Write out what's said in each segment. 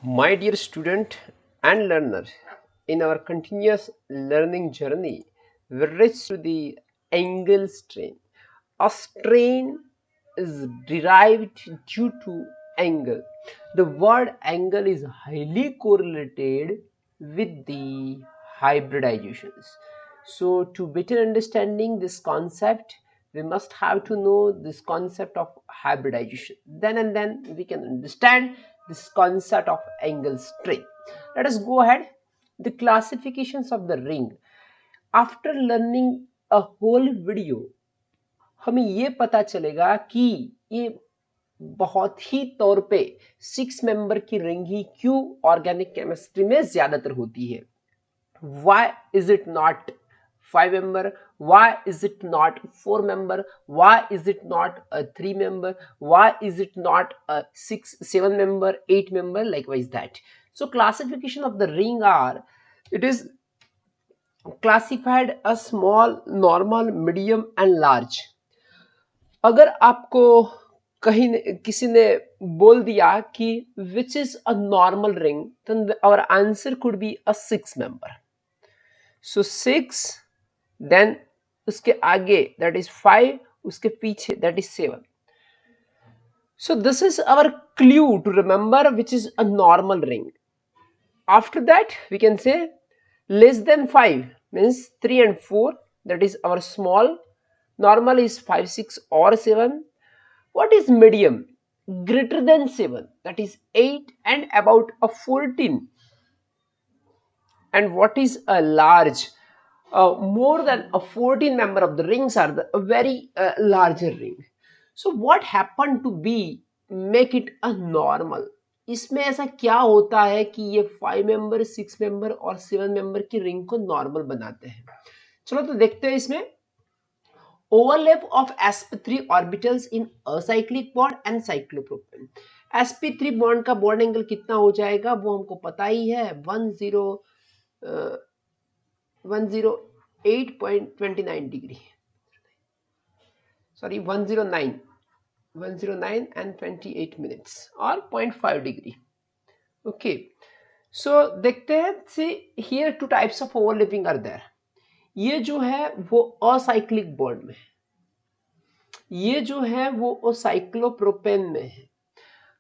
My dear student and learner, in our continuous learning journey, we reach to the angle strain. A strain is derived due to angle. The word angle is highly correlated with the hybridizations. So to better understanding this concept, we must have to know this concept of hybridization. Then we can understand this concept of angle strain. Let us go ahead. The classifications of the ring. After learning a whole video, हमें ये पता चलेगा कि ये बहुत ही तौर पे 6 member की रिंग ही क्यों ऑर्गेनिक केमिस्ट्री में ज्यादातर होती है. Why is it not 5 member? Why is it not 4 member? Why is it not a 3 member? Why is it not a 7 member, 8 member? Likewise that. So classification of the ring are, it is classified as small, normal, medium and large. अगर आपको कहीं किसी ने बोल दिया कि which is a normal ring, then our answer could be a 6 member. So 6, then उसके आगे that is 5, उसके पीछे that is 7. So this is our clue to remember which is a normal ring. After that we can say less than 5 means 3 and 4, that is our small. Normal is 5, 6 or 7. What is medium? Greater than 7, that is 8 and about a 14. And what is a large? More than a 14 member of the rings are a very larger ring. So what happened to be make it a normal? इसमें ऐसा क्या होता है कि ये 5 member, 6 member और 7 member की ring को नॉर्मल बनाते हैं. चलो तो देखते हैं इसमें. Overlap of sp3 orbitals in acyclic bond and cyclopropane. sp3 bond का बॉन्ड एंगल कितना हो जाएगा वो हमको पता ही है, 108.29 डिग्री, सॉरी 109 and 28 minutes और 0.5 डिग्री. ओके, सो देखते हैं. See here two types of overlapping are there. ये जो है वो असाइक्लिक बॉन्ड में है, ये जो है वो साइक्लोप्रोपेन में है.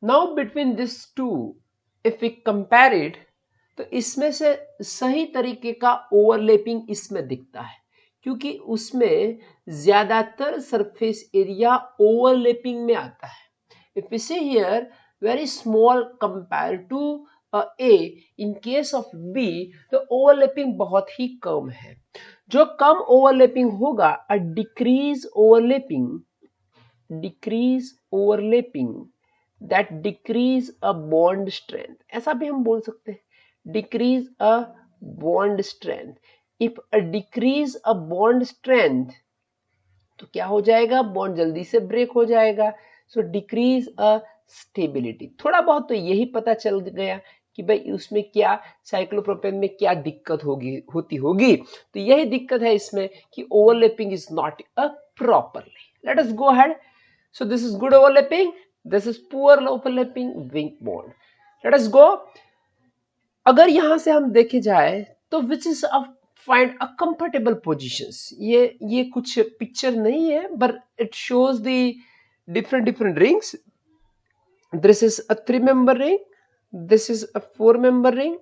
Now between this two if we compare it, तो इसमें से सही तरीके का ओवरलैपिंग इसमें दिखता है क्योंकि उसमें ज्यादातर सरफेस एरिया ओवरलैपिंग में आता है. If we see here very small compare to A, in case of B तो ओवरलैपिंग बहुत ही कम है. जो कम ओवरलैपिंग होगा, a decrease overlapping that decrease a bond strength. ऐसा भी हम बोल सकते हैं, decrease a bond strength. If a decrease a bond strength, तो क्या हो जाएगा, बॉन्ड जल्दी से ब्रेक हो जाएगा. So decrease a stability. थोड़ा बहुत तो यही पता चल गया कि भाई उसमें क्या, साइक्लोप्रोपेन में क्या दिक्कत होती होगी. तो यही दिक्कत है इसमें कि overlapping is not a properly. Late us go ahead. So this is good overlapping, this is poor overlapping, weak bond. Let us go. अगर यहां से हम देखे जाए तो which is a find a comfortable positions. ये कुछ पिक्चर नहीं है but it shows the different rings. This is a 3-member ring, this is a 4-member ring,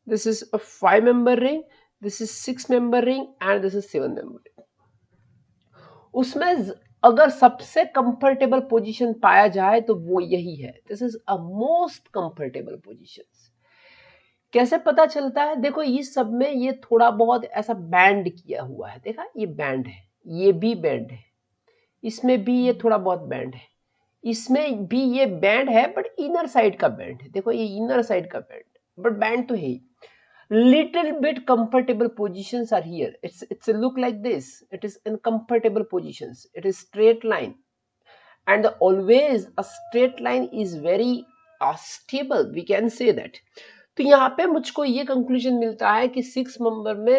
this is a 5-member ring, this is 6-member ring and this is 7-member ring. उसमें अगर सबसे comfortable position पाया जाए तो वो यही है. This is a most comfortable position. कैसे पता चलता है? देखो इस सब में ये थोड़ा बहुत ऐसा बैंड किया हुआ है, देखा ये बैंड है, ये भी बैंड है, इसमें भी ये थोड़ा बहुत बैंड है, इसमें भी ये बैंड है बट इनर साइड का बैंड है. देखो ये इनर साइड का बैंड, बट बैंड तो है ही. Little bit comfortable positions are here. It's a look like this. It is in comfortable positions. It is straight line, and always a straight line is very stable. We can say that. तो यहाँ पे मुझको ये conclusion मिलता है कि 6 member में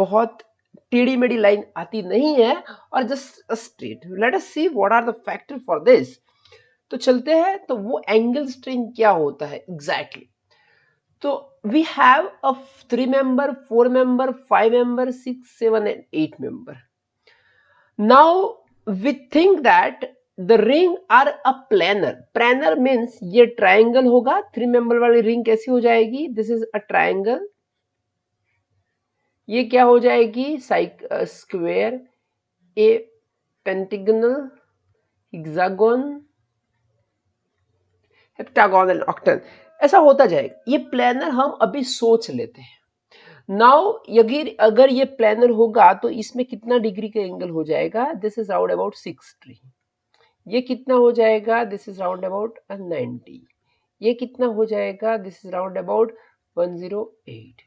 बहुत टेढ़ी मेढ़ी लाइन आती नहीं है और just straight. Let us see what are the factor for this. तो चलते हैं. तो वो एंगल स्ट्रेन क्या होता है exactly. So we have a 3 member, 4 member, 5 member, 6, 7 and 8 member. Now we think that the ring are a planar. Planar means ये triangle होगा, 3 member वाली ring कैसी हो जाएगी? This is a triangle. ये क्या हो जाएगी? Square, a pentagonal, hexagon, heptagon and octagon, ऐसा होता जाएगा. ये प्लानर हम अभी सोच लेते हैं. नाउ अगर ये प्लानर होगा तो इसमें कितना डिग्री का एंगल हो जाएगा? This is round about 60. ये कितना हो जाएगा? This is round about 90. ये कितना हो जाएगा? This is round about 108.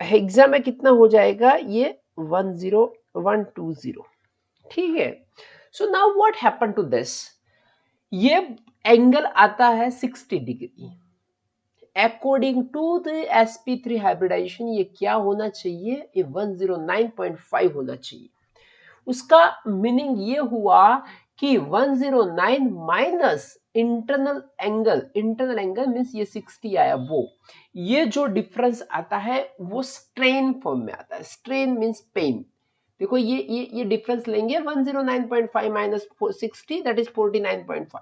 Hexa में कितना हो जाएगा? ये 10120. ठीक है. So now what happen to this? ये एंगल आता है 60 degree. According to the sp3 hybridization ये क्या होना चाहिए? ये 109.5 होना चाहिए. उसका मीनिंग ये हुआ कि 109 माइनस इंटरनल एंगल मीन्स ये 60 आया, वो ये जो डिफरेंस आता है वो स्ट्रेन फॉर्म में आता है. Strain means pain. देखो ये डिफरेंस लेंगे 109.5 माइनस 60 दैट इज 49.5.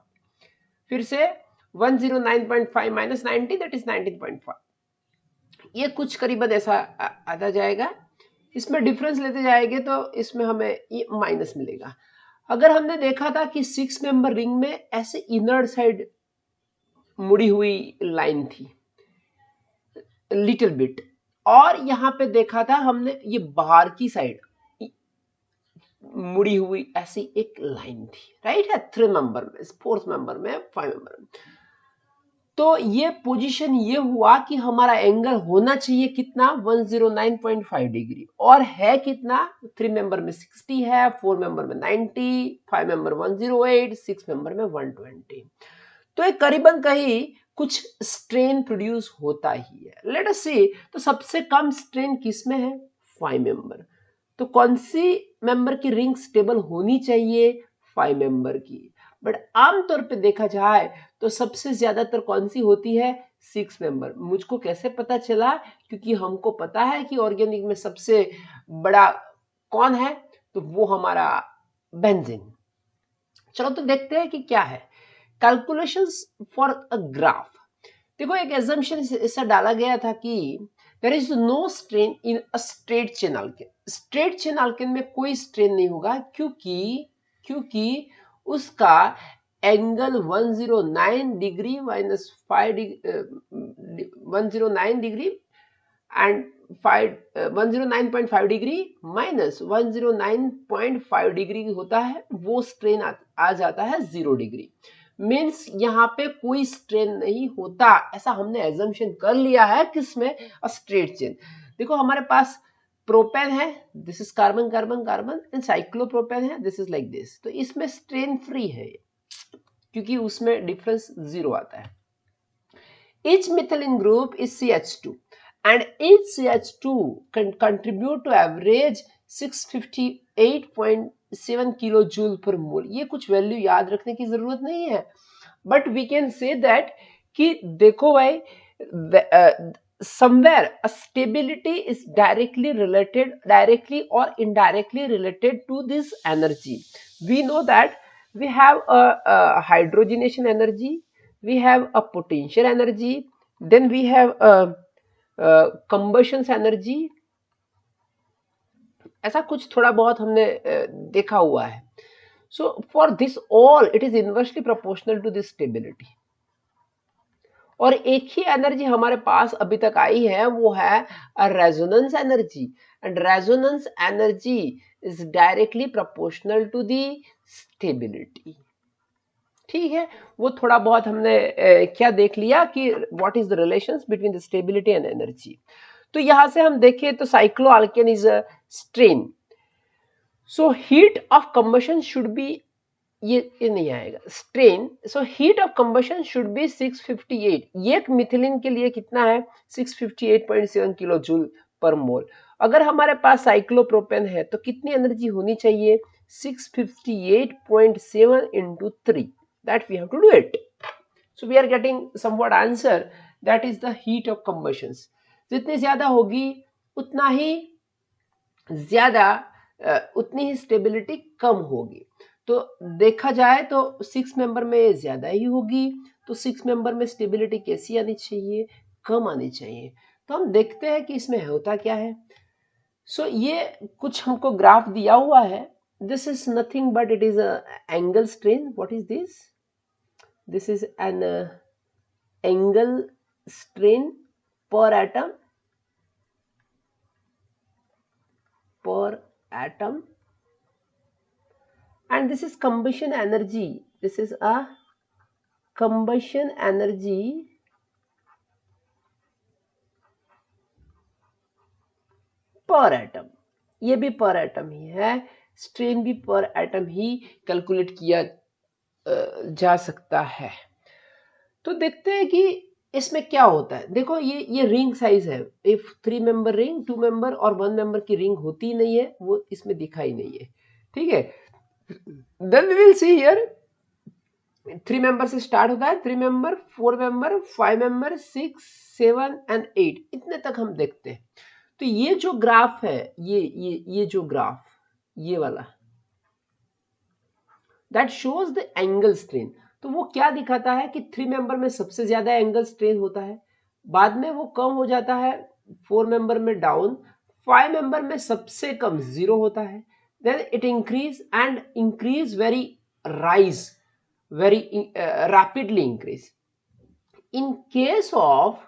फिर से 109.5 माइनस 90 दैट इज 19.5. ये कुछ करीबन ऐसा आता जाएगा. इसमें डिफरेंस लेते जाएंगे तो इसमें हमें ये माइनस मिलेगा. अगर हमने देखा था कि 6 मेंबर रिंग में ऐसे इनर साइड मुड़ी हुई लाइन थी लिटिल बिट, और यहां पे देखा था हमने ये बाहर की साइड मुड़ी हुई ऐसी एक लाइन थी. राइट है. 3 मेंबर में, 4th मेंबर में, 5 मेंबर में. तो ये पोजीशन ये हुआ कि हमारा एंगल होना चाहिए कितना? 109.5 डिग्री. और है कितना? 3 मेंबर में 60 है, 4 मेंबर में 90, 5 मेंबर 108, 6 मेंबर में 120. तो ये करीबन कहीं कुछ स्ट्रेन प्रोड्यूस होता ही है. लेट अस सी. तो सबसे कम स्ट्रेन किस में है? 5 मेंबर. तो कौन सी मेंबर की रिंग स्टेबल होनी चाहिए? 5 मेंबर की. बट आमतौर पे देखा जाए तो सबसे ज्यादातर कौन सी होती है? 6 मेंबर. मुझको कैसे पता चला? क्योंकि हमको पता है कि ऑर्गेनिक में सबसे बड़ा कौन है, तो वो हमारा बेंजीन. चलो तो देखते हैं कि क्या है. Calculations for a graph. देखो एक एजम्पशन ऐसा डाला गया था कि there is no strain in a straight chain alkane. Straight chain alkane में कोई स्ट्रेन नहीं होगा क्योंकि उसका angle 109 degree minus 109 degree and 109.5 degree minus 109.5 degree होता है. वो स्ट्रेन आ जाता है 0 डिग्री. मीन्स यहाँ पे कोई स्ट्रेन नहीं होता, ऐसा हमने एजम्पशन कर लिया है. किसमें? Straight chain. देखो हमारे पास प्रोपेन है, this is carbon carbon carbon, and cyclopropane है, दिस इज लाइक दिस. तो इसमें स्ट्रेन फ्री है क्योंकि उसमें डिफरेंस 0 आता है. Each methylene group is CH2 and each CH2 can contribute to average 658.7 kilojoule per mole. ये कुछ वैल्यू याद रखने की जरूरत नहीं है, but we can say that कि देखो भाई somewhere a stability is directly or indirectly related to this energy. We know that we have a hydrogenation energy, we have a potential energy, then we have a combustion energy. ऐसा कुछ थोड़ा बहुत हमने देखा हुआ है. So for this all it is inversely proportional to this stability. और एक ही एनर्जी हमारे पास अभी तक आई है, वो है resonance energy. And resonance energy is directly proportional to the stability. ठीक है. वो थोड़ा बहुत हमने क्या देख लिया कि what is the relations between the stability and energy. तो यहां से हम देखें तो cycloalkane is a strain. So heat of combustion should be, ये नहीं आएगा strain. So heat of combustion should be 658. ये मिथिलीन के लिए कितना है? 658.7 किलो जूल पर मोल. अगर हमारे पास साइक्लोप्रोपेन है तो कितनी एनर्जी होनी चाहिए? 658.7 into 3. That we have to do it. So we are getting somewhat answer that is the heat of combustion. जितनी ज्यादा होगी उतना ही ज्यादा उतनी ही स्टेबिलिटी कम होगी। तो देखा जाए तो 6 मेंबर में ज्यादा ही होगी, तो 6 मेंबर में स्टेबिलिटी कैसी आनी चाहिए, कम आनी चाहिए। तो हम देखते हैं कि इसमें होता क्या है। सो ये कुछ हमको ग्राफ दिया हुआ है, this is nothing but it is angle strain. What is this? This is an angle strain per atom, and this is combustion energy. This is a combustion energy पर एटम। ये भी पर एटम ही है, strain भी पर atom ही calculate किया जा सकता है। तो देखते हैं कि इसमें क्या होता है। देखो ये रिंग साइज है, इफ 3 मेंबर रिंग, 2 मेंबर और 1 मेंबर की रिंग होती नहीं है, वो इसमें दिखाई नहीं है, ठीक है। Then we will see here 3 member से स्टार्ट होता है, 3 मेंबर, 4 मेंबर, 5 मेंबर, 6, 7 एंड 8, इतने तक हम देखते हैं। तो ये जो ग्राफ है, ये जो ग्राफ, ये वाला, that shows the angle strain. तो वो क्या दिखाता है कि 3 मेंबर में सबसे ज्यादा एंगल स्ट्रेन होता है, बाद में वो कम हो जाता है, 4 मेंबर में डाउन, 5 मेंबर में सबसे कम 0 होता है, then it increase and increase very rise very rapidly increase. In case of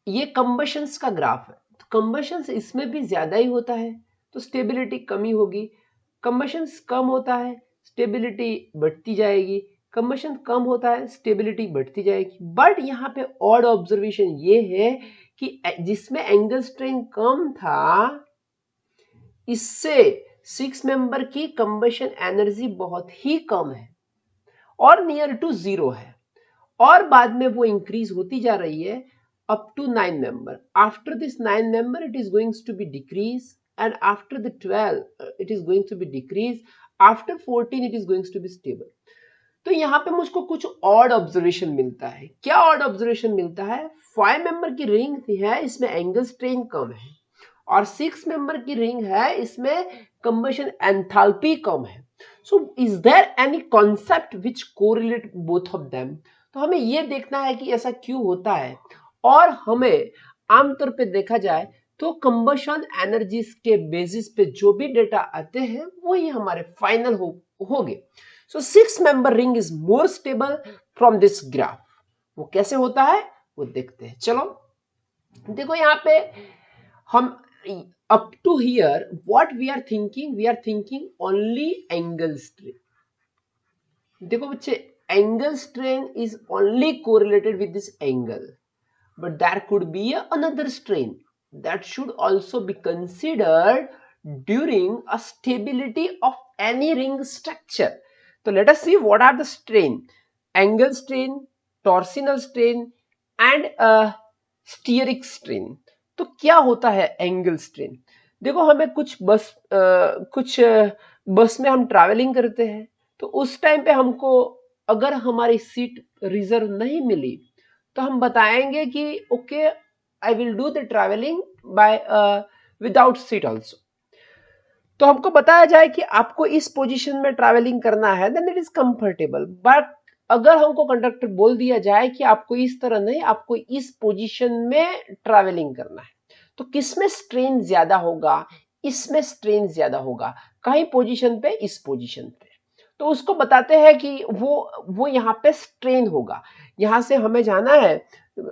ये कंबशंस का ग्राफ है, तो कंबशंस इसमें भी ज्यादा ही होता है, तो स्टेबिलिटी कमी होगी। कंबशंस कम होता है, स्टेबिलिटी बढ़ती जाएगी। कंबशन कम होता है, स्टेबिलिटी बढ़ती जाएगी। बट यहाँ पे ऑड ऑब्जर्वेशन ये है कि जिसमें एंगल स्ट्रेन कम था, इससे 6 मेंबर की कंबशन एनर्जी बहुत ही कम है और नियर टू 0 है, और बाद में वो इंक्रीज होती जा रही है up to 9 member. After this 9 member, it is going to be decrease, and after the 12, it is going to be decrease. After 14, it is going to be stable. तो यहाँ पे मुझको कुछ ऑड ऑब्जर्वेशन मिलता है। क्या ऑड ऑब्जर्वेशन मिलता है? 5 मेंबर की रिंग है, इसमें एंगल स्ट्रेन कम है, और 6 मेंबर की रिंग है, इसमें कंबशन एंथैल्पी कम है। So is there any concept which correlate both of them? तो हमें ये देखना है कि ऐसा क्यों होता है, और हमें आमतौर पे देखा जाए तो कंबशन एनर्जीज के बेसिस पे जो भी डेटा आते हैं वही हमारे फाइनल होंगे। सो 6 member ring is more stable from this graph. वो कैसे होता है वो देखते हैं। चलो देखो यहाँ पे हम up to here what we are thinking only angle strain. देखो बच्चे, angle strain is only correlated with this angle, but there could be another strain that should also be considered during a stability of any ring structure. So let us see what are the strain: angle strain, torsional strain and steric strain. तो क्या होता है angle strain? देखो हमें कुछ बस में हम ट्रैवलिंग करते हैं, तो उस टाइम पे हमको अगर हमारी सीट रिजर्व नहीं मिली तो हम बताएंगे कि okay I will do the travelling by without seat also. तो हमको बताया जाए कि आपको इस पोजीशन में ट्रैवलिंग करना है, then it is comfortable. But अगर हमको कंडक्टर बोल दिया जाए कि आपको इस तरह नहीं, आपको इस पोजीशन में ट्रैवलिंग करना है, तो किसमें स्ट्रेन ज्यादा होगा? इसमें स्ट्रेन ज्यादा होगा। कहीं पोजीशन पे, इस पोजीशन पे। तो उसको बताते हैं कि वो यहाँ पे स्ट्रेन होगा। यहाँ से हमें जाना है,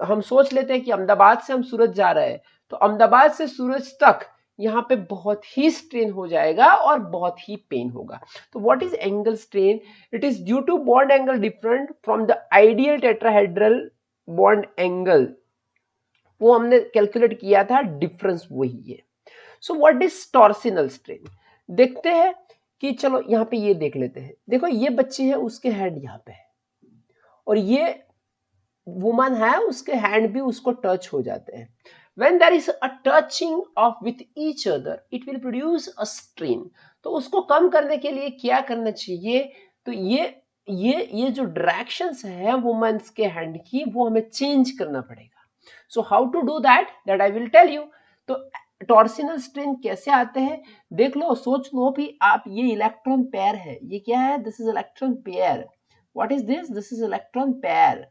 हम सोच लेते हैं कि अहमदाबाद से हम सूरत जा रहे हैं, तो अहमदाबाद से सूरत तक यहाँ पे बहुत ही स्ट्रेन हो जाएगा और बहुत ही पेन होगा। तो what is angle strain? It is due to bond angle different from the ideal tetrahedral bond angle. वो हमने कैलकुलेट किया था, डिफरेंस वही है। So what is torsional strain? देखते हैं कि चलो यहाँ पे ये देख लेते हैं। देखो ये बच्ची है, उसके हेड यहाँ पे है, और ये वुमन है, उसके हैंड भी उसको टच हो जाते हैं। When there is a touching of with each other, it will produce a strain. तो उसको कम करने के लिए क्या करना चाहिए? तो ये ये जो डायरेक्शंस है वुमेन्स के हैंड की वो हमें चेंज करना पड़ेगा. So how to do that I will tell you. तो टॉर्सिनल स्ट्रेन कैसे आते हैं देख लो, सोच लो भी आप. ये इलेक्ट्रॉन पेयर है, ये क्या है, this is electron pair. What is this, this is electron pair.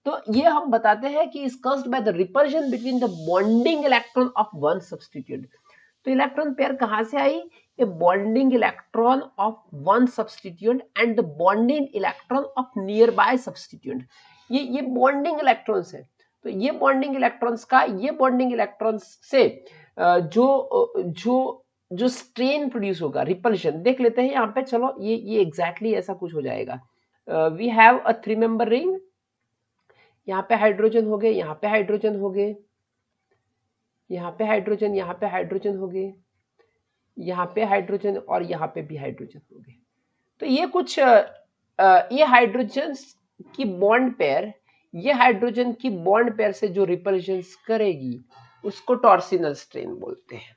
तो ये हम बताते हैं कि is caused by the repulsion between the bonding electron of one substitute. तो इलेक्ट्रॉन पेयर कहां से आई, a bonding electron of one substituent and the bonding electron of nearby substituent. ये bonding electrons है. तो ये bonding electrons का ये bonding electrons से जो strain produce होगा, repulsion देख लेते हैं यहाँ पे. चलो ये exactly ऐसा कुछ हो जाएगा. We have a 3 member ring. यहाँ पे हाइड्रोजन हो गए, यहाँ पे हाइड्रोजन हो गए, यहाँ पे हाइड्रोजन, यहाँ पे हाइड्रोजन हो गए, यहाँ पे हाइड्रोजन और यहाँ पे भी हाइड्रोजन हो गए. तो ये कुछ ये हाइड्रोजन की बॉन्ड पेयर, ये हाइड्रोजन की बॉन्ड पेयर से जो रिपल्शन करेगी उसको टॉर्सिनल स्ट्रेन बोलते हैं.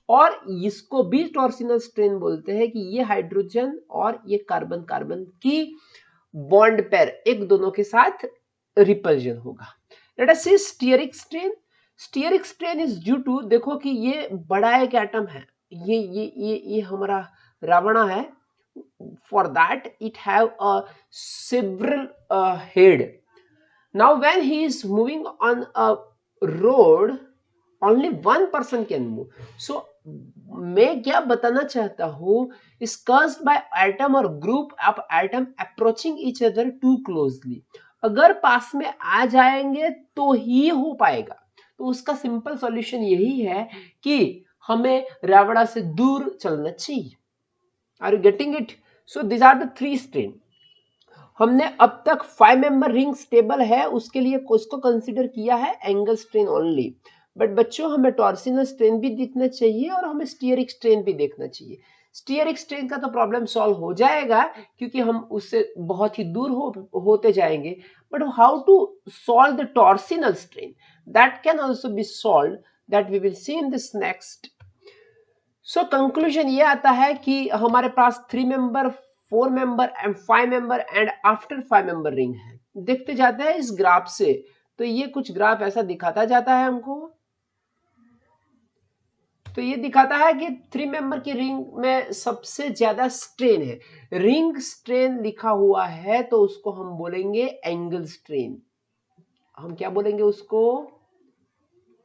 और इसको भी टॉर्सिनल स्ट्रेन बोलते हैं कि ये हाइड्रोजन और ये कार्बन कार्बन की बॉन्ड पेयर एक दोनों के साथ रिपल्शन होगा. Let us see steric strain. Steric strain is due to, देखो कि ये बड़ा एक एटम है, ये हमारा रावणा है. For that it have a several head. Now when he is moving on a road only one person can move. So मैं क्या बताना चाहता हूं, इज कॉज्ड बाय एटम और group of atom approaching each other too closely. अगर पास में आ जाएंगे तो ही हो पाएगा. तो उसका सिंपल सॉल्यूशन यही है कि हमें रावणा से दूर चलना चाहिए. Are you getting it? So this are the 3 strain. हमने अब तक 5 मेंबर रिंग स्टेबल है उसके लिए उसको कंसीडर किया है एंगल स्ट्रेन ओनली. बट बच्चों हमें टॉर्सिनल स्ट्रेन भी देखना चाहिए और हमें स्टीयरिक स्ट्रेन भी देखना चाहिए. स्टीयरिक स्ट्रेन का तो प्रॉब्लम सॉल्व हो जाएगा क्योंकि हम उससे बहुत ही दूर होते जाएंगे. But how to solve the torsional strain, that can also be solved, that we will see in this next. सो कंक्लूजन ये आता है कि हमारे पास 3 member, 4 member and 5 member and after 5 member ring है. देखते जाते हैं इस ग्राफ से. तो ये कुछ ग्राफ ऐसा दिखाता जाता है हमको. तो ये दिखाता है कि 3 मेंबर की रिंग में सबसे ज्यादा स्ट्रेन है. रिंग स्ट्रेन लिखा हुआ है तो उसको हम बोलेंगे एंगल स्ट्रेन. हम क्या बोलेंगे उसको,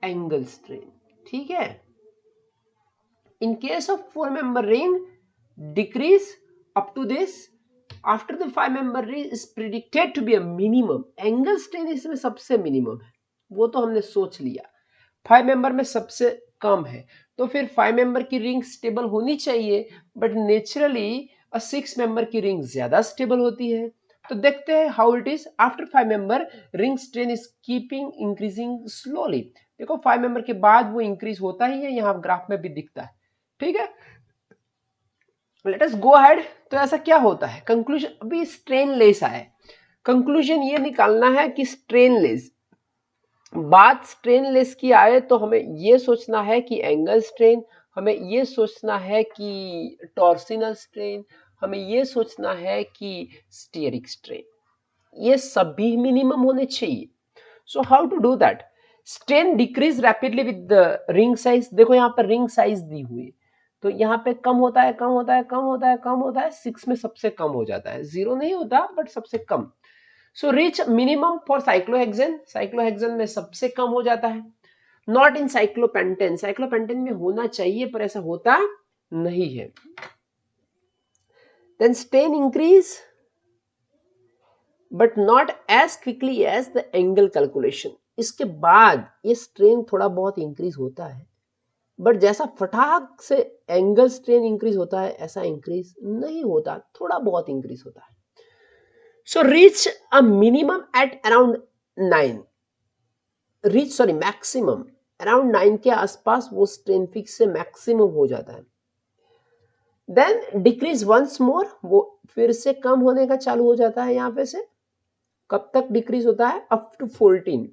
एंगल स्ट्रेन. ठीक है. In case of 4 member ring, decrease up to this. After the 5 member ring is predicted to be a minimum. Angle strain इसमें सबसे मिनिमम है, वो तो हमने सोच लिया. 5 मेंबर में सबसे कम है, तो फिर 5 मेंबर की रिंग स्टेबल होनी चाहिए. बट नेचुरली 6 मेंबर की रिंग ज्यादा स्टेबल होती है. तो देखते हैं how it is. After 5 member ring strain is keeping increasing slowly. देखो 5 मेंबर के बाद वो इंक्रीज होता ही है, यहाँ ग्राफ में भी दिखता है. ठीक है. Late us go ahead. तो ऐसा क्या होता है कंक्लूजन. अभी स्ट्रेनलेस आए, कंक्लूजन ये निकालना है कि स्ट्रेनलेस, बात स्ट्रेनलेस की आए तो हमें ये सोचना है कि एंगल स्ट्रेन, हमें ये सोचना है कि टॉर्सिनल स्ट्रेन, हमें ये सोचना है कि स्टीयरिक स्ट्रेन, ये सभी मिनिमम होने चाहिए. So how to do that. Strain decrease rapidly with the ring size. देखो यहाँ पर रिंग साइज दी हुई है, तो यहाँ पे कम होता है, कम होता है, कम होता है, कम होता है. 6 में सबसे कम हो जाता है, 0 नहीं होता बट सबसे कम. So reach minimum for cyclohexane. Cyclohexane में सबसे कम हो जाता है. Not in cyclopentane. साइक्लोपेंटेन में होना चाहिए पर ऐसा होता नहीं है. Then strain increase but not as quickly as the angle calculation. इसके बाद ये स्ट्रेन थोड़ा बहुत इंक्रीज होता है, बट जैसा फटाक से एंगल स्ट्रेन इंक्रीज होता है ऐसा इंक्रीज नहीं होता, थोड़ा बहुत इंक्रीज होता है. सो reach a minimum at around 9, reach sorry maximum around 9 के आसपास वो स्ट्रेन फिक्स से मैक्सिमम हो जाता है. देन डिक्रीज वंस मोर, वो फिर से कम होने का चालू हो जाता है. यहाँ पे से कब तक डिक्रीज होता है, अप टू 14.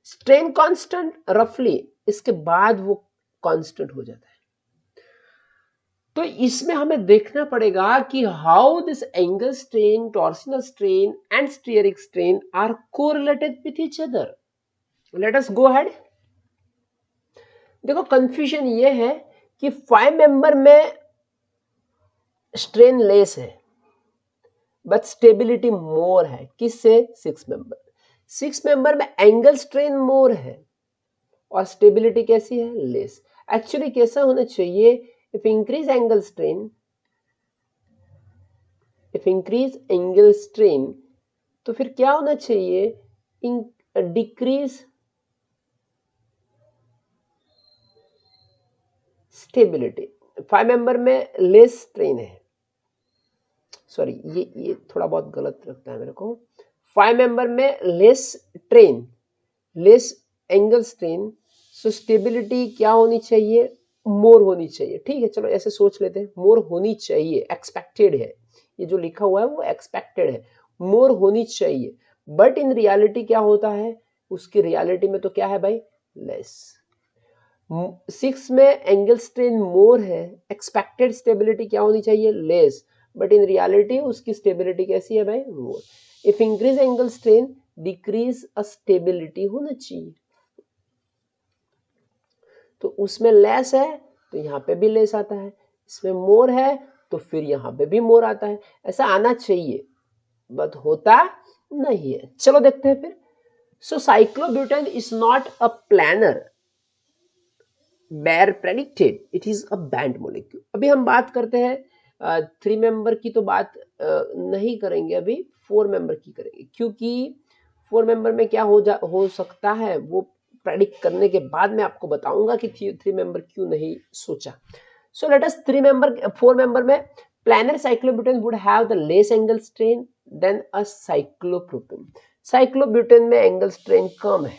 स्ट्रेन कांस्टेंट रफली, इसके बाद वो कांस्टेंट हो जाता है. तो इसमें हमें देखना पड़ेगा कि how this angle strain, torsional strain and steric strain are correlated with each other. Let us go ahead. देखो कंफ्यूजन ये है कि 5 मेंबर में स्ट्रेन लेस है बट स्टेबिलिटी मोर है, किससे? 6 मेंबर। 6 मेंबर में एंगल स्ट्रेन मोर है और स्टेबिलिटी कैसी है? लेस। एक्चुअली कैसा होना चाहिए? If increase angle strain, if increase angle strain, तो फिर क्या होना चाहिए? Decrease stability. 5 मेंबर में लेस स्ट्रेन है, सॉरी ये थोड़ा बहुत गलत लगता है मेरे को। 5 मेंबर में less train, less angle strain, so stability क्या होनी चाहिए? मोर होनी चाहिए। ठीक है, चलो ऐसे सोच लेते हैं, मोर होनी चाहिए, एक्सपेक्टेड है, ये जो लिखा हुआ है वो एक्सपेक्टेड है, मोर होनी चाहिए। बट इन रियलिटी क्या होता है? उसकी रियलिटी में तो क्या है भाई? लेस। 6 में एंगल स्ट्रेन मोर है, एक्सपेक्टेड स्टेबिलिटी क्या होनी चाहिए? लेस, बट इन रियलिटी उसकी स्टेबिलिटी कैसी है भाई? More. If increase angle strain, decrease stability होना चाहिए। तो उसमें लेस है तो यहाँ पे भी लेस आता है, इसमें मोर है तो फिर यहाँ पे भी मोर आता है। ऐसा आना चाहिए बट होता नहीं है। चलो देखते हैं फिर। So cyclobutane is not a planar bear predicted, it is a bent molecule. अभी हम बात करते हैं 3 मेंबर की, तो बात नहीं करेंगे अभी, 4 मेंबर की करेंगे, क्योंकि 4 मेंबर में क्या हो सकता है वो प्रेडिक्ट करने के बाद मैं आपको बताऊंगा कि 3 मेंबर क्यों नहीं सोचा। सो लेट अस 4 मेंबर में planar cyclobutane would have the less angle strain than a cyclopropane. Cyclobutane में एंगल स्ट्रेन कम है,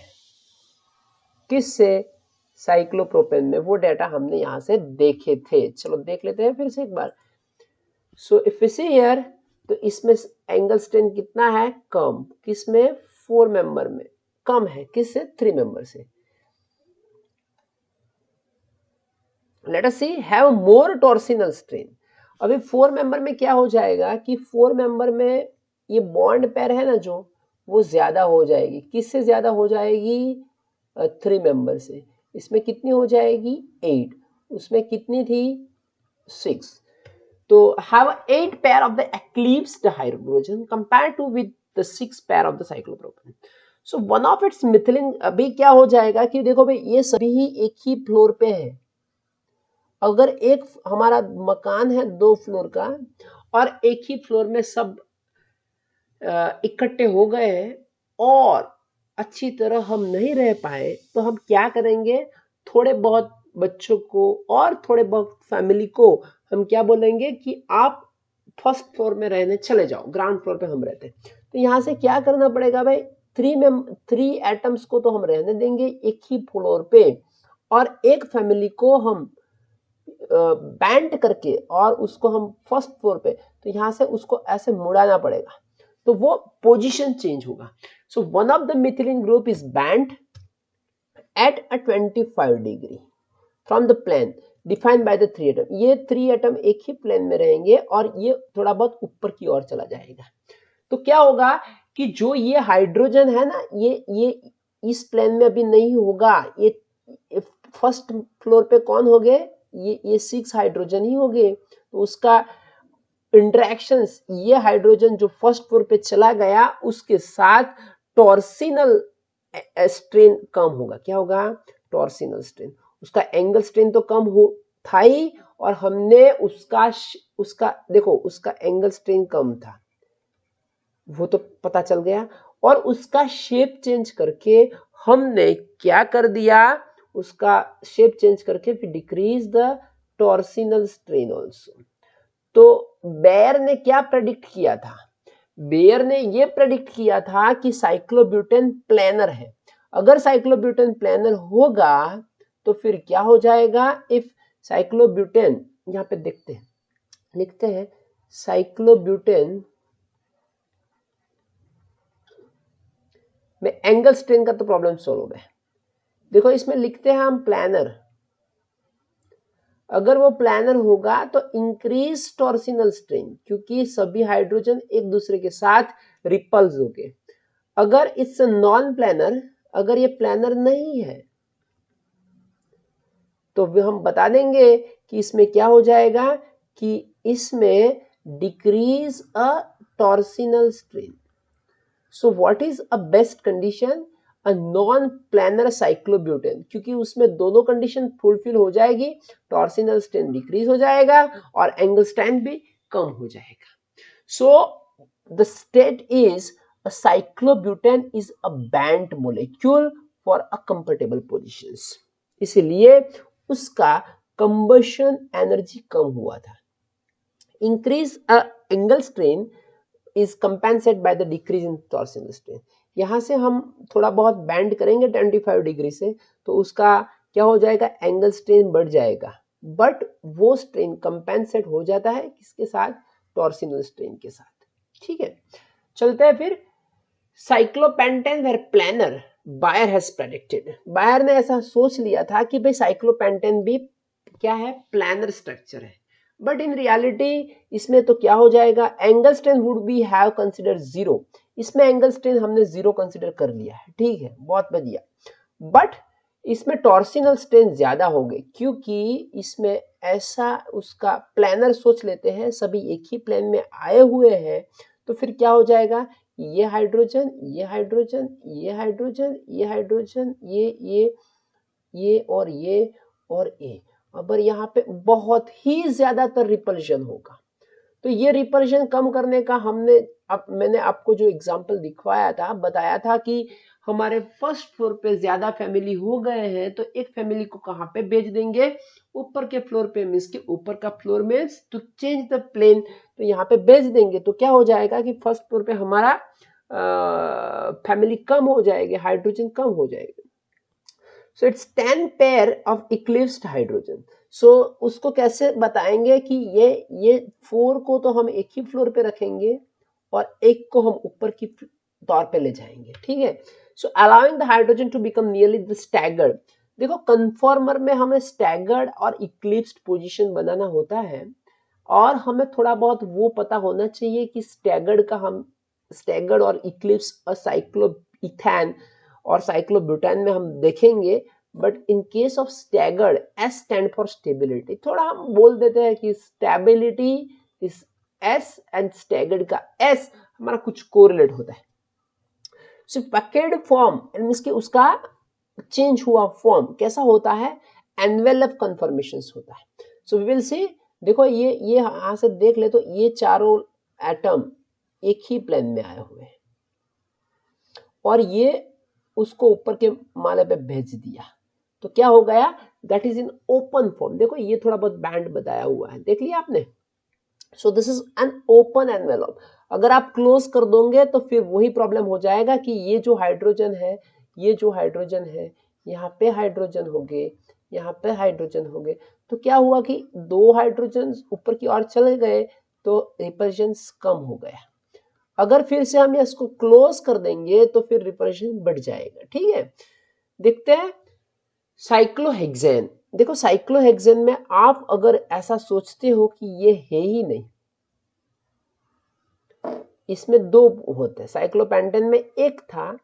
किससे? साइक्लोप्रोपेन में। वो डेटा हमने यहां से देखे थे, चलो देख लेते हैं फिर से एक बार। So if we see here, तो इसमें एंगल स्ट्रेन कितना है? कम। किसमें? 4 मेंबर में कम है, किससे? 3 मेंबर से। Let us see have more torsional strain. अभी 4 मेंबर में क्या हो जाएगा कि 4 मेंबर में ये बॉन्ड पेयर है ना जो, वो ज्यादा हो जाएगी। किससे ज्यादा हो जाएगी? 3 मेंबर से। इसमें कितनी हो जाएगी? 8। उसमें कितनी थी? 6। तो have 8 pair of the eclipsed hydrogen compared to with the 6 pair of the cyclopropane. So one of its methylene, अभी क्या हो जाएगा कि देखो भाई ये सभी ही एक ही फ्लोर पे है। अगर एक हमारा मकान है 2 फ्लोर का और एक ही फ्लोर में सब इकट्ठे हो गए हैं और अच्छी तरह हम नहीं रह पाए, तो हम क्या करेंगे? थोड़े बहुत बच्चों को और थोड़े बहुत फैमिली को हम क्या बोलेंगे कि आप फर्स्ट फ्लोर में रहने चले जाओ, ग्राउंड फ्लोर पे हम रहते हैं। तो यहाँ से क्या करना पड़ेगा भाई? 3 एटम्स को तो हम रहने देंगे एक ही फ्लोर पे, और एक फैमिली को हम बैंड करके और उसको हम फर्स्ट फ्लोर पे, तो यहाँ से उसको ऐसे मुड़ाना पड़ेगा, तो वो पोजीशन चेंज होगा। So one of the methylene group is bend at a 25 degree from the plane defined by the 3 atom. ये 3 एटम एक ही प्लेन में रहेंगे और ये थोड़ा बहुत ऊपर की ओर चला जाएगा। तो क्या होगा कि जो ये हाइड्रोजन है ना, ये इस प्लेन में अभी नहीं होगा। ये फर्स्ट फ्लोर पे कौन हो गए? ये 6 हाइड्रोजन ही हो गए। तो उसका इंटरेक्शंस, ये हाइड्रोजन जो फर्स्ट फ्लोर पे चला गया उसके साथ टॉर्सिनल स्ट्रेन कम होगा। क्या होगा? Torsional strain. उसका एंगल स्ट्रेन तो कम हो था ही, और हमने उसका देखो उसका एंगल स्ट्रेन कम था, वो तो पता चल गया, और उसका शेप चेंज करके हमने क्या कर दिया? उसका शेप चेंज करके फिर decrease the torsional strain also. तो बेयर ने क्या प्रेडिक्ट किया था? बेयर ने ये प्रेडिक्ट किया था कि साइक्लोब्यूटेन प्लेनर है। अगर साइक्लोब्यूटेन प्लेनर होगा तो फिर क्या हो जाएगा? इफ साइक्लोब्यूटेन, यहां पे देखते हैं, लिखते हैं साइक्लोब्यूटेन में एंगल स्ट्रेन का तो प्रॉब्लम सॉल्व हो गया। देखो इसमें लिखते हैं हम प्लानर, अगर वो प्लानर होगा तो इंक्रीज टॉर्सिनल स्ट्रेन, क्योंकि सभी हाइड्रोजन एक दूसरे के साथ रिपल्स हो गए। अगर इट्स नॉन प्लानर, अगर ये प्लानर नहीं है तो हम बता देंगे कि इसमें क्या हो जाएगा कि इसमें decrease a torsional strain. So what is a best condition? A non planner cyclobutane, क्योंकि उसमें दोनों कंडीशन फुलफिल हो जाएगी, टॉर्सिनल स्ट्रेन डिक्रीज हो जाएगा और एंगल स्ट्रेंथ भी कम हो जाएगा। So the state is a cyclobutane is a bent molecule for a compatible positions, इसलिए उसका कंबशन एनर्जी कम हुआ था। Increase angle strain is compensate by the decrease in torsional strain. यहां से हम थोड़ा बहुत बैंड करेंगे 25 डिग्री से, तो उसका क्या हो जाएगा, एंगल स्ट्रेन बढ़ जाएगा, बट वो स्ट्रेन कंपेंसेट हो जाता है किसके साथ, टॉर्सिनल स्ट्रेन के साथ। ठीक है, चलते हैं फिर cyclopentane were planar Baeyer has predicted. Baeyer ने ऐसा सोच लिया था कि भाई साइक्लोपेंटेन भी क्या है, प्लानर स्ट्रक्चर है, बट इन रियलिटी इसमें तो क्या हो जाएगा, angle strain would be have consider zero. इसमें एंगल स्ट्रेन हमने जीरो कंसीडर कर लिया है, ठीक है, बहुत बढ़िया। बट इसमें टॉर्सिनल स्ट्रेन ज्यादा हो गए, क्योंकि इसमें ऐसा उसका प्लानर सोच लेते हैं, सभी एक ही प्लेन में आए हुए हैं, तो फिर क्या हो जाएगा, ये हाइड्रोजन, ये हाइड्रोजन, ये हाइड्रोजन, ये हाइड्रोजन, ये और ये और ये, अगर यहाँ पे बहुत ही ज्यादातर रिपल्शन होगा। तो ये रिपल्शन कम करने का मैंने आपको जो एग्जांपल दिखवाया था, बताया था कि हमारे फर्स्ट फ्लोर पे ज्यादा फैमिली हो गए हैं, तो एक फैमिली को कहाँ पे भेज देंगे, ऊपर के फ्लोर पे, मीन्स के ऊपर का फ्लोर में टू चेंज द प्लेन, तो यहाँ पे भेज देंगे। तो क्या हो जाएगा कि फर्स्ट फ्लोर पे हमारा फैमिली कम हो जाएगी, हाइड्रोजन कम हो जाएगी। So it's 10 pair of eclipsed hydrogen. So उसको कैसे बताएंगे कि ये 4 को तो हम एक ही फ्लोर पे रखेंगे और एक को हम ऊपर की तौर पे ले जाएंगे, ठीक है। So allowing the hydrogen to become nearly the staggered. देखो कन्फॉर्मर में हमें स्टैगर्ड और इक्लिप्स्ड पोजीशन बनाना होता है, और हमें थोड़ा बहुत वो पता होना चाहिए कि स्टैगर्ड और इक्लिप्स और साइक्लोइथेन और साइक्लोब्यूटेन में हम देखेंगे, but in case of staggered, S stand for stability, थोड़ा हम बोल देते हैं कि stability is S and staggered का एस हमारा कुछ कोरिलेट होता है। सो पैकेड फॉर्म मींस कि उसका चेंज हुआ फॉर्म कैसा होता है, एनवेलप कन्फर्मेशंस होता है। सो वी विल सी, देखो ये यहां से देख ले तो ये चारों एटम एक ही प्लेन में आए हुए हैं, और ये उसको ऊपर के माले पे भेज दिया, तो क्या हो गया, that is in open form. देखो ये थोड़ा बहुत बैंड बताया हुआ है, देख लिया आपने। So this is an open envelope. अगर आप क्लोज कर दोगे तो फिर वही प्रॉब्लम हो जाएगा कि ये जो हाइड्रोजन है, ये जो हाइड्रोजन है, यहाँ पे हाइड्रोजन हो गए, यहाँ पे हाइड्रोजन हो गए, तो क्या हुआ कि 2 हाइड्रोजन ऊपर की ओर चले गए, तो रिपल्शन कम हो गया। अगर फिर से हम इसको क्लोज कर देंगे तो फिर रिपल्शन बढ़ जाएगा, ठीक है। देखते हैं साइक्लोहेक्सेन। देखो साइक्लोहेक्सेन में आप अगर ऐसा सोचते हो कि ये है ही नहीं, इसमें 2 होते हैं, साइक्लोपेंटेन में 1 था,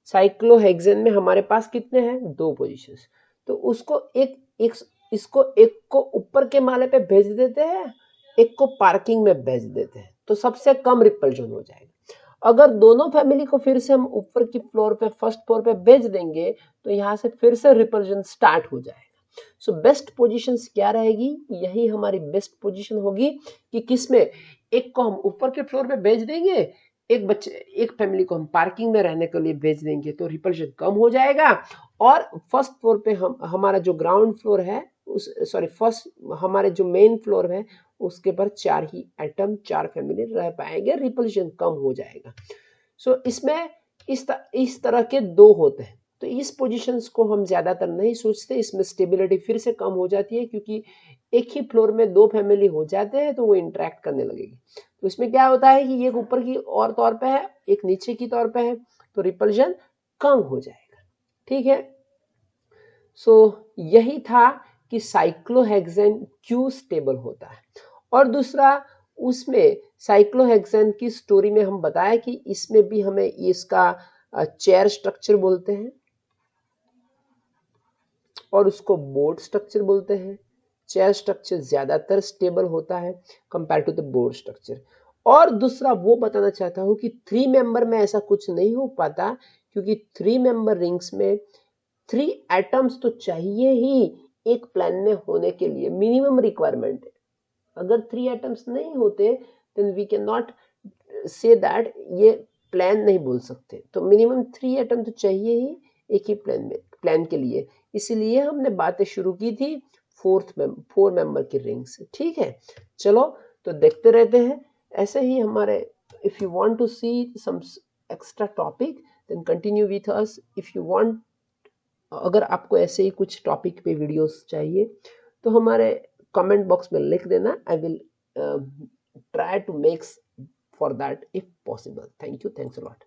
साइक्लोहेक्सेन में हमारे पास कितने हैं, 2 पोजीशंस। तो उसको इसको एक को ऊपर के माले पे भेज देते हैं, एक को पार्किंग में भेज देते हैं, तो सबसे कम रिपल्शन हो जाएगा। अगर दोनों फैमिली को फिर से हम ऊपर की फ्लोर पे, फर्स्ट फ्लोर पे भेज देंगे, तो यहाँ से फिर से रिपल्शन स्टार्ट हो जाएगा। सो बेस्ट पोजीशन क्या रहेगी, यही हमारी बेस्ट पोजीशन होगी कि किसमें, एक को हम ऊपर के फ्लोर पे भेज देंगे, एक फैमिली को हम पार्किंग में रहने के लिए भेज देंगे, तो रिपल्शन कम हो जाएगा। और फर्स्ट फ्लोर पे हमारा जो ग्राउंड फ्लोर है, फर्स्ट हमारे जो मेन फ्लोर है, उसके पर 4 ही एटम, 4 फैमिली रह पाएंगे, रिपल्शन कम हो जाएगा। सो इसमें इस तरह के 2 होते हैं, तो इस पोजीशंस को हम ज्यादातर नहीं सोचते, इसमें स्टेबिलिटी फिर से कम हो जाती है, क्योंकि एक ही फ्लोर में 2 फैमिली हो जाते हैं तो वो इंटरेक्ट करने लगेगी। तो इसमें क्या होता है कि एक ऊपर की और तौर पे है, एक नीचे की तौर पे है, तो रिपल्शन कम हो जाएगा, ठीक है। सो यही था कि साइक्लोहेक्सेन क्यों स्टेबल होता है, और दूसरा उसमें साइक्लोहेक्सेन की स्टोरी में हम बताया कि इसमें भी हमें इसका चेयर स्ट्रक्चर बोलते हैं और उसको बोर्ड स्ट्रक्चर बोलते हैं। चेयर स्ट्रक्चर ज्यादातर स्टेबल होता है compare to the boat structure. और दूसरा वो बताना चाहता हूं कि 3 मेंबर में ऐसा कुछ नहीं हो पाता, क्योंकि 3 मेंबर रिंग्स में 3 एटम्स तो चाहिए ही एक प्लेन में होने के लिए, मिनिमम रिक्वायरमेंट है। अगर 3 एटम्स नहीं होते then we can not say that ये प्लान नहीं बोल सकते। तो मिनिमम 3 एटम तो चाहिए ही एक ही प्लान के लिए। इसीलिए हमने बातें शुरू की थी 4 मेंबर की रिंग से। ठीक है, चलो तो देखते रहते हैं ऐसे ही हमारे। If you want to see some extra topic then continue with us. If you want, अगर आपको ऐसे ही कुछ टॉपिक पे वीडियोस चाहिए तो हमारे कमेंट बॉक्स में लिख देना। I will try to make for that if possible. Thank you. Thanks a lot.